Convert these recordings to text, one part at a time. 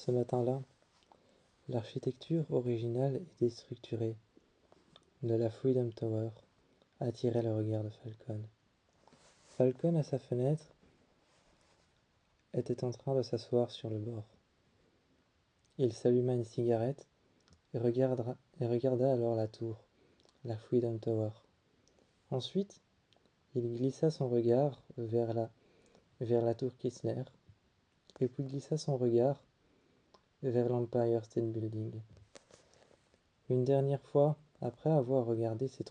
Ce matin-là, l'architecture originale et déstructurée de la Freedom Tower attirait le regard de Falcon. Falcon, à sa fenêtre, était en train de s'asseoir sur le bord. Il s'alluma une cigarette et regarda alors la tour, la Freedom Tower. Ensuite, il glissa son regard vers la tour Kirchner, et puis glissa son regard vers l'Empire State Building. Une dernière fois, après avoir regardé ces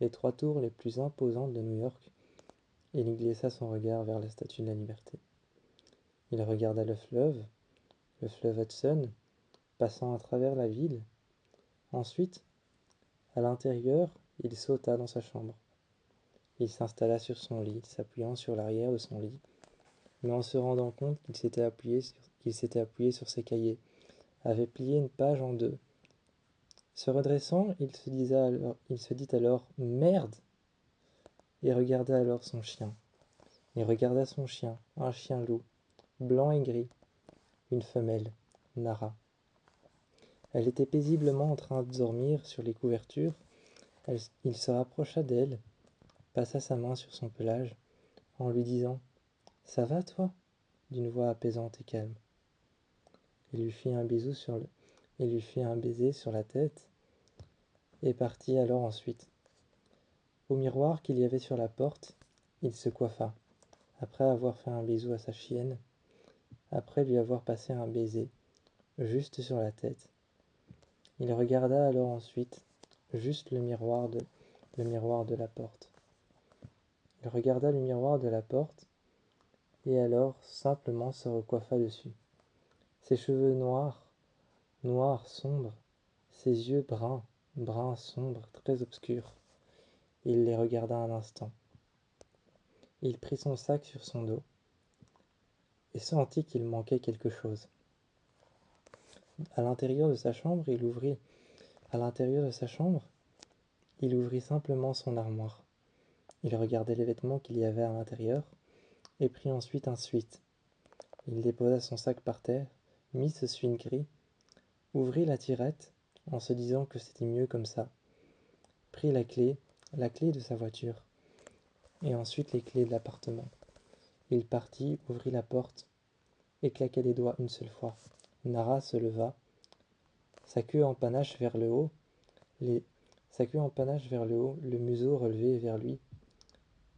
les trois tours les plus imposantes de New York, il glissa son regard vers la Statue de la Liberté. Il regarda le fleuve Hudson, passant à travers la ville. Ensuite, à l'intérieur, il sauta dans sa chambre. Il s'installa sur son lit, s'appuyant sur l'arrière de son lit, mais en se rendant compte qu'il s'était appuyé sur ses cahiers, avait plié une page en deux. Se redressant, il se dit alors « Merde !» et regarda alors son chien. Il regarda son chien, un chien loup, blanc et gris, une femelle, Nara. Elle était paisiblement en train de dormir sur les couvertures. Il se rapprocha d'elle, passa sa main sur son pelage, en lui disant « Ça va, toi ?» d'une voix apaisante et calme. Il lui fit un baiser sur la tête et partit alors ensuite. Au miroir qu'il y avait sur la porte, il se coiffa, après avoir fait un bisou à sa chienne, après lui avoir passé un baiser, juste sur la tête. Il regarda alors ensuite juste le miroir de la porte. Il regarda le miroir de la porte et alors simplement se recoiffa dessus. Ses cheveux noirs sombres, ses yeux bruns sombres, très obscurs. Il les regarda un instant. Il prit son sac sur son dos et sentit qu'il manquait quelque chose. À l'intérieur de sa chambre, il ouvrit simplement son armoire. Il regardait les vêtements qu'il y avait à l'intérieur et prit ensuite un sweat. Il déposa son sac par terre, mit ce sweat gris, ouvrit la tirette en se disant que c'était mieux comme ça, prit la clé de sa voiture et ensuite les clés de l'appartement. Il partit, ouvrit la porte et claqua les doigts une seule fois. Nara se leva, sa queue en panache vers le haut, le museau relevé vers lui.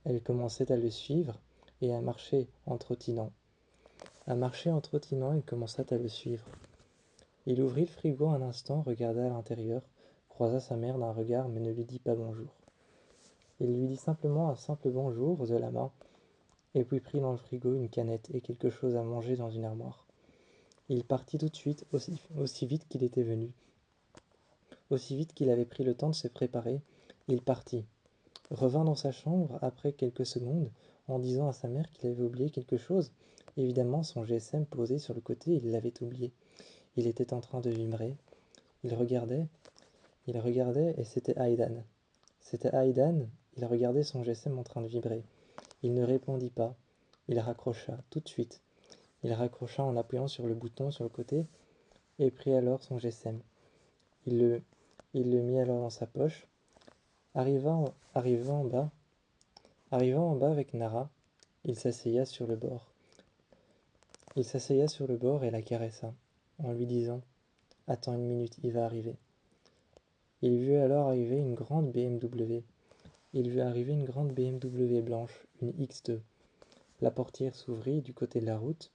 Elle commençait à le suivre et à marcher en trottinant. Il commença à le suivre. Il ouvrit le frigo un instant, regarda à l'intérieur, croisa sa mère d'un regard mais ne lui dit pas bonjour. Il lui dit simplement un simple bonjour de la main et puis prit dans le frigo une canette et quelque chose à manger dans une armoire. Il partit tout de suite, aussi vite qu'il était venu. Aussi vite qu'il avait pris le temps de se préparer, il partit. Revint dans sa chambre après quelques secondes en disant à sa mère qu'il avait oublié quelque chose. Évidemment, son GSM posé sur le côté, il l'avait oublié. Il était en train de vibrer. Il regardait et c'était Aidan. Il regardait son GSM en train de vibrer. Il ne répondit pas. Il raccrocha tout de suite. Il raccrocha en appuyant sur le bouton sur le côté et prit alors son GSM. Il le mit alors dans sa poche. Arrivant en bas avec Nara, il s'asseya sur le bord. Et la caressa, en lui disant « Attends une minute, il va arriver ». Il vit alors arriver une grande BMW. Blanche, une X2. La portière s'ouvrit du côté de la route,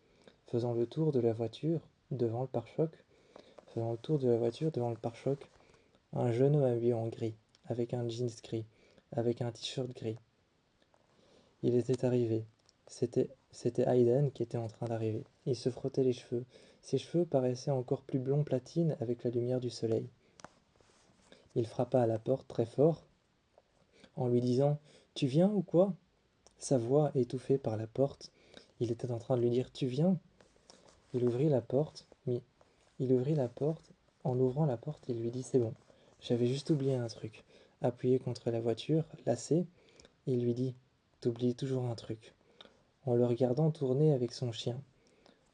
faisant le tour de la voiture devant le pare-choc, un jeune homme habillé en gris, avec un jeans gris, avec un t-shirt gris. Il était arrivé. C'était Aidan qui était en train d'arriver. Il se frottait les cheveux. Ses cheveux paraissaient encore plus blond platine avec la lumière du soleil. Il frappa à la porte très fort, en lui disant « Tu viens ou quoi ?» Sa voix étouffée par la porte, il était en train de lui dire « Tu viens ?» Il ouvrit la porte. En ouvrant la porte, il lui dit « C'est bon, j'avais juste oublié un truc. » Appuyé contre la voiture, lassé, il lui dit « T'oublies toujours un truc. » En le regardant tourner avec son chien.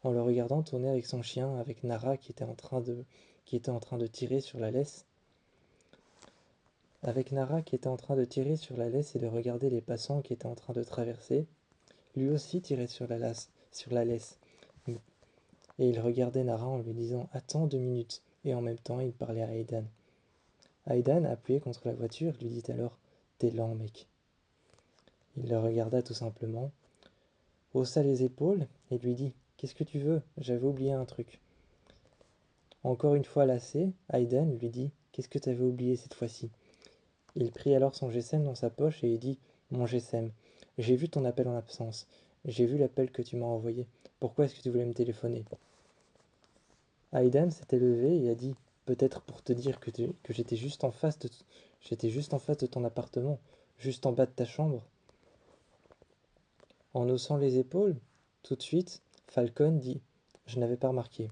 en le regardant tourner avec son chien, avec Nara qui était en train de tirer sur la laisse. Avec Nara qui était en train de tirer sur la laisse et de regarder les passants qui étaient en train de traverser, lui aussi tirait sur la laisse. Et il regardait Nara en lui disant « Attends 2 minutes » et en même temps il parlait à Aidan. Aidan, appuyé contre la voiture, lui dit alors « T'es lent, mec ». Il le regarda tout simplement, haussa les épaules et lui dit « Qu'est-ce que tu veux? J'avais oublié un truc. » Encore une fois lassé, Aidan lui dit « Qu'est-ce que t'avais oublié cette fois-ci » Il prit alors son GSM dans sa poche et il dit « Mon GSM, j'ai vu ton appel en absence. J'ai vu l'appel que tu m'as envoyé. Pourquoi est-ce que tu voulais me téléphoner ?» Aidan s'était levé et a dit « Peut-être pour te dire que j'étais juste en face de ton appartement, juste en bas de ta chambre. » En haussant les épaules, tout de suite, Falcon dit « Je n'avais pas remarqué. »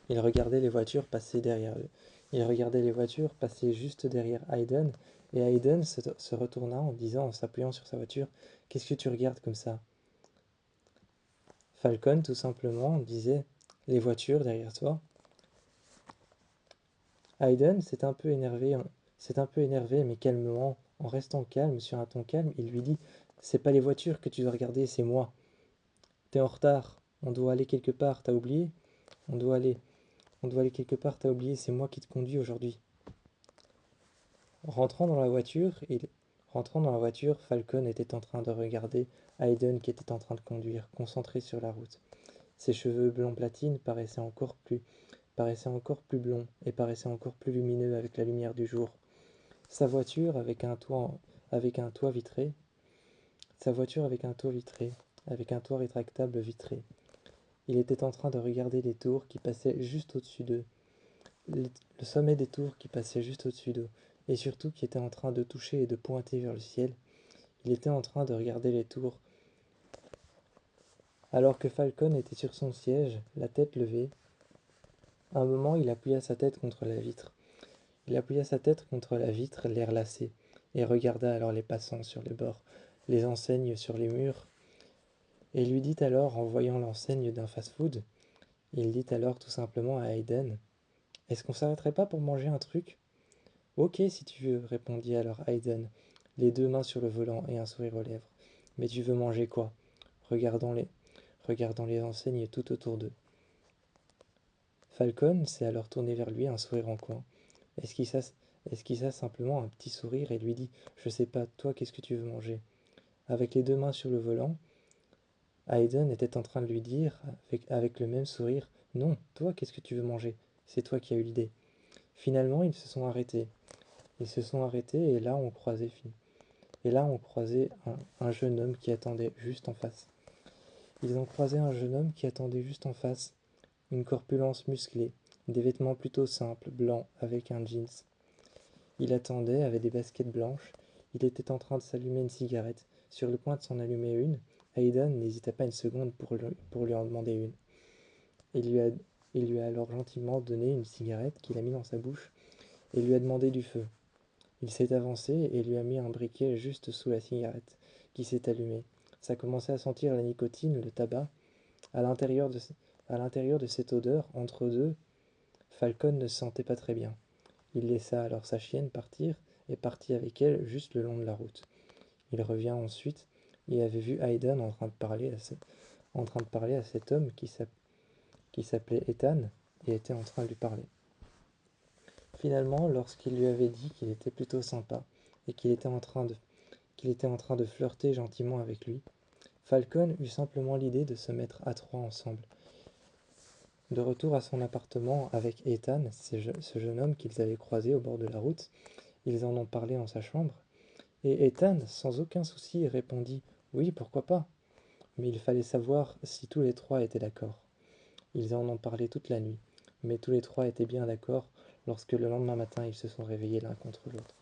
Il regardait les voitures passer derrière eux. Il regardait les voitures passer juste derrière Aidan, et Aidan se retourna en disant, en s'appuyant sur sa voiture, « Qu'est-ce que tu regardes comme ça ?» Falcon, tout simplement, disait, « Les voitures derrière toi. » Aidan s'est un peu énervé, mais calmement, en restant calme, sur un ton calme, il lui dit, « C'est pas les voitures que tu dois regarder, c'est moi. T'es en retard, on doit aller quelque part, t'as oublié? On doit aller quelque part, t'as oublié, c'est moi qui te conduis aujourd'hui. » Rentrant dans la voiture, Falcon était en train de regarder Aidan qui était en train de conduire, concentré sur la route. Ses cheveux blond platine paraissaient encore plus blonds et paraissaient encore plus lumineux avec la lumière du jour. Sa voiture avec un toit vitré, avec un toit rétractable vitré. Il était en train de regarder les tours qui passaient juste au-dessus d'eux, le sommet des tours qui passaient juste au-dessus d'eux, et surtout qui était en train de toucher et de pointer vers le ciel. Il était en train de regarder les tours, alors que Falcon était sur son siège, la tête levée. Un moment, il appuya sa tête contre la vitre. L'air lassé, et regarda alors les passants sur les bords, les enseignes sur les murs, et lui dit alors, en voyant l'enseigne d'un fast-food, il dit alors tout simplement à Aidan, « Est-ce qu'on s'arrêterait pas pour manger un truc ?» « Ok, si tu veux, répondit alors Aidan, les 2 mains sur le volant et un sourire aux lèvres. Mais tu veux manger quoi? Regardant les enseignes tout autour d'eux. Falcon s'est alors tourné vers lui, un sourire en coin. Esquissa simplement un petit sourire et lui dit « Je sais pas, toi, qu'est-ce que tu veux manger ?» Avec les 2 mains sur le volant, Aidan était en train de lui dire, avec le même sourire « Non, toi, qu'est-ce que tu veux manger? C'est toi qui as eu l'idée. » Finalement, ils se sont arrêtés. Et là on croisait un jeune homme qui attendait juste en face. Ils ont croisé un jeune homme qui attendait juste en face, une corpulence musclée, des vêtements plutôt simples, blancs, avec un jeans. Il attendait, avec des baskets blanches, il était en train de s'allumer une cigarette. Sur le point de s'en allumer une, Aidan n'hésita pas une seconde pour lui en demander une. Il lui a alors gentiment donné une cigarette qu'il a mis dans sa bouche et lui a demandé du feu. Il s'est avancé et lui a mis un briquet juste sous la cigarette, qui s'est allumée. Ça commençait à sentir la nicotine, le tabac. À l'intérieur de cette odeur, entre deux, Falcon ne se sentait pas très bien. Il laissa alors sa chienne partir et partit avec elle juste le long de la route. Il revient ensuite et avait vu Aidan en train de parler à cet homme qui s'appelait Ethan et était en train de lui parler. Finalement, lorsqu'il lui avait dit qu'il était plutôt sympa et qu'il était en train de flirter gentiment avec lui, Falcon eut simplement l'idée de se mettre à 3 ensemble. De retour à son appartement avec Ethan, ce jeune homme qu'ils avaient croisé au bord de la route, ils en ont parlé dans sa chambre, et Ethan, sans aucun souci, répondit « Oui, pourquoi pas ?» Mais il fallait savoir si tous les 3 étaient d'accord. Ils en ont parlé toute la nuit, mais tous les 3 étaient bien d'accord lorsque le lendemain matin ils se sont réveillés l'un contre l'autre.